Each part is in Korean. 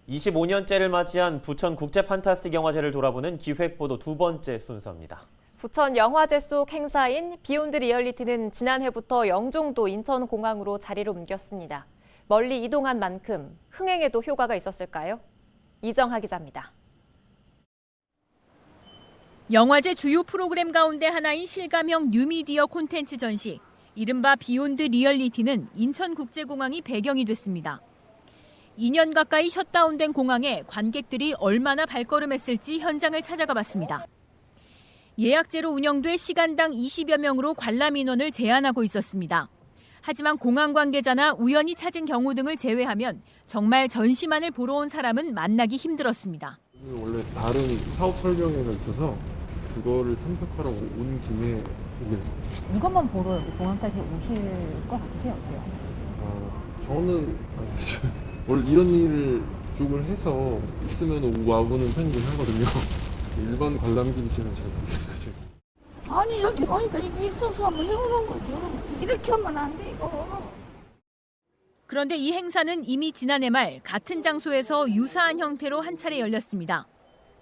25년째를 맞이한 부천 국제 판타스틱 영화제를 돌아보는 기획보도 두 번째 순서입니다. 부천 영화제 속 행사인 비욘드 리얼리티는 지난해부터 영종도 인천공항으로 자리를 옮겼습니다. 멀리 이동한 만큼 흥행에도 효과가 있었을까요? 이정하 기자입니다. 영화제 주요 프로그램 가운데 하나인 실감형 뉴미디어 콘텐츠 전시, 이른바 비욘드 리얼리티는 인천국제공항이 배경이 됐습니다. 2년 가까이 셧다운된 공항에 관객들이 얼마나 발걸음했을지 현장을 찾아가 봤습니다. 예약제로 운영돼 시간당 20여 명으로 관람 인원을 제한하고 있었습니다. 하지만 공항 관계자나 우연히 찾은 경우 등을 제외하면 정말 전시만을 보러 온 사람은 만나기 힘들었습니다. 원래 다른 사업 설명회가 있어서 그거를 참석하러 온 김에 오게. 이것만 보러 여기 공항까지 오실 것 같으세요? 어때요? 저는 원래 이런 일을 쪽을 해서 있으면 와보는 편이긴 하거든요. 일반 관람객이지는 잘 모르겠어요, 제가. 아니 여기 오니까 이게 있어서 한번 해보는 거죠. 이렇게 하면 안 돼 이거. 그런데 이 행사는 이미 지난해 말 같은 장소에서 유사한 형태로 한 차례 열렸습니다.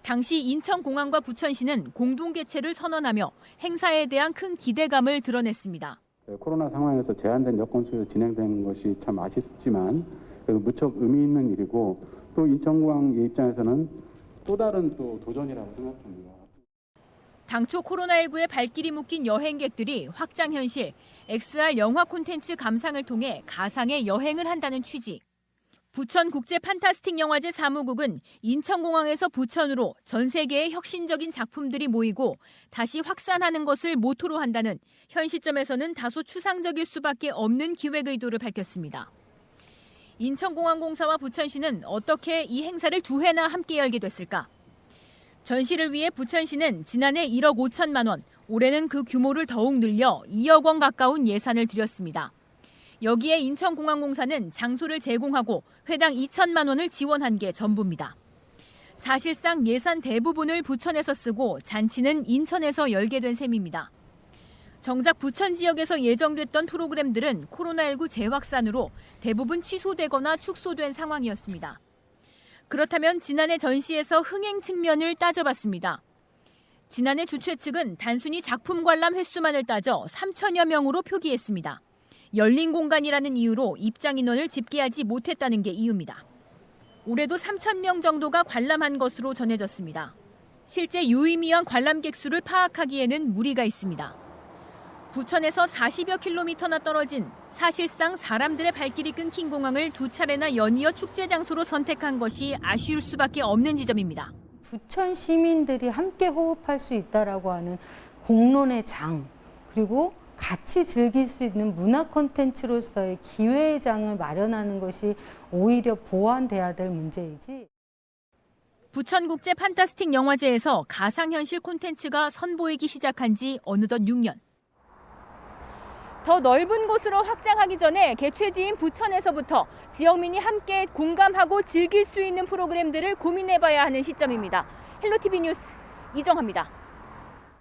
당시 인천공항과 부천시는 공동 개최를 선언하며 행사에 대한 큰 기대감을 드러냈습니다. 코로나 상황에서 제한된 여건 속에서 진행되는 것이 참 아쉽지만 무척 의미 있는 일이고 또 인천공항 입장에서는 또 다른 또 도전이라고 생각합니다. 당초 코로나19에 발길이 묶인 여행객들이 확장 현실, XR 영화 콘텐츠 감상을 통해 가상의 여행을 한다는 취지. 부천 국제 판타스틱 영화제 사무국은 인천공항에서 부천으로 전 세계의 혁신적인 작품들이 모이고 다시 확산하는 것을 모토로 한다는 현 시점에서는 다소 추상적일 수밖에 없는 기획 의도를 밝혔습니다. 인천공항공사와 부천시는 어떻게 이 행사를 두 해나 함께 열게 됐을까? 전시를 위해 부천시는 지난해 1억 5천만 원, 올해는 그 규모를 더욱 늘려 2억 원 가까운 예산을 들였습니다. 여기에 인천공항공사는 장소를 제공하고 회당 2천만 원을 지원한 게 전부입니다. 사실상 예산 대부분을 부천에서 쓰고 잔치는 인천에서 열게 된 셈입니다. 정작 부천 지역에서 예정됐던 프로그램들은 코로나19 재확산으로 대부분 취소되거나 축소된 상황이었습니다. 그렇다면 지난해 전시에서 흥행 측면을 따져봤습니다. 지난해 주최 측은 단순히 작품 관람 횟수만을 따져 3천여 명으로 표기했습니다. 열린 공간이라는 이유로 입장 인원을 집계하지 못했다는 게 이유입니다. 올해도 3,000명 정도가 관람한 것으로 전해졌습니다. 실제 유의미한 관람객 수를 파악하기에는 무리가 있습니다. 부천에서 40여 킬로미터나 떨어진 사실상 사람들의 발길이 끊긴 공항을 두 차례나 연이어 축제 장소로 선택한 것이 아쉬울 수밖에 없는 지점입니다. 부천 시민들이 함께 호흡할 수 있다라고 하는 공론의 장, 그리고 같이 즐길 수 있는 문화 콘텐츠로서의 기회의 장을 마련하는 것이 오히려 보완돼야 될 문제이지. 부천국제 판타스틱 영화제에서 가상현실 콘텐츠가 선보이기 시작한 지 어느덧 6년. 더 넓은 곳으로 확장하기 전에 개최지인 부천에서부터 지역민이 함께 공감하고 즐길 수 있는 프로그램들을 고민해봐야 하는 시점입니다. 헬로티비 뉴스 이정하입니다.